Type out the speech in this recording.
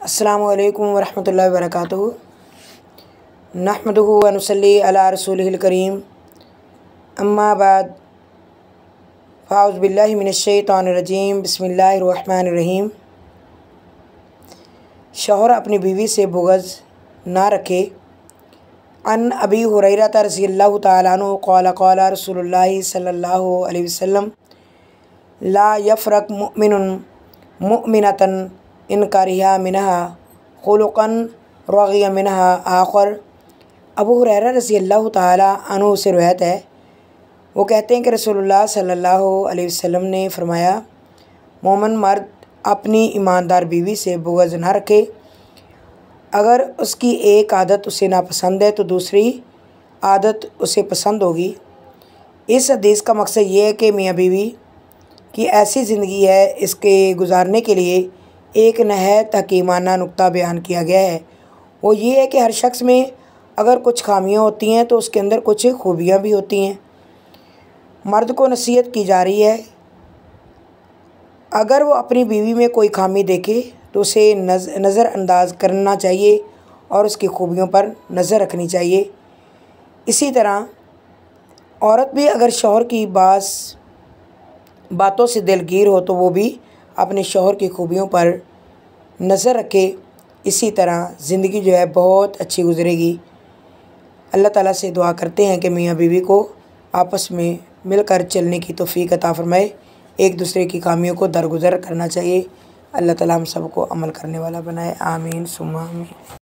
अस्सलामु अलैकुम वरहमतुल्लाहि वबरकातुहू। नहमदुहु व नुसल्ली अला रसूलिहिल करीम। अम्मा बाद फ़ाउज़ु बिल्लाहि मिनश्शैतानिर रजीम। बिस्मिल्लाहिर्रहमानिर रहीम। शौहर अपनी बीवी से बुग़्ज़ ना रखे। अन अबी हुरैरा रज़ियल्लाहु तआला अन्हु क़ाल क़ाल रसूलुल्लाहि सल्लल्लाहु अलैहि वसल्लम ला यफ़रक़ मुमिनुन मुमिनतन इन करिहा मिनहा खुलुक़न रग़िया मिनहा आख़र। अबू हुरैरा रज़ियल्लाहु तआला अन्हु से रिवायत है, वो कहते हैं कि रसूलुल्लाह सल्लल्लाहु अलैहि वसल्लम ने फ़रमाया, मोमिन मर्द अपनी ईमानदार बीवी से बुग़्ज़ ना रखे। अगर उसकी एक आदत उसे नापसंद है तो दूसरी आदत उसे पसंद होगी। इस हदीस का मकसद ये है कि मियाँ बीवी की ऐसी ज़िंदगी है, इसके गुजारने के लिए एक नहायत हकीमाना नुक्ता बयान किया गया है। वो ये है कि हर शख्स में अगर कुछ खामियां होती हैं तो उसके अंदर कुछ खूबियां भी होती हैं। मर्द को नसीहत की जा रही है, अगर वो अपनी बीवी में कोई खामी देखे तो उसे नज़रअंदाज करना चाहिए और उसकी खूबियों पर नज़र रखनी चाहिए। इसी तरह औरत भी अगर शौहर की बातों से दिलगीर हो तो वो भी अपने शौहर की खूबियों पर नज़र रखे। इसी तरह ज़िंदगी जो है बहुत अच्छी गुज़रेगी। अल्लाह ताला से दुआ करते हैं कि मियाँ बीवी को आपस में मिलकर चलने की तौफ़ीक अता फ़रमाए। एक दूसरे की खामियों को दरगुज़र करना चाहिए। अल्लाह ताला हम सबको अमल करने वाला बनाए। आमीन सुम्मा आमीन।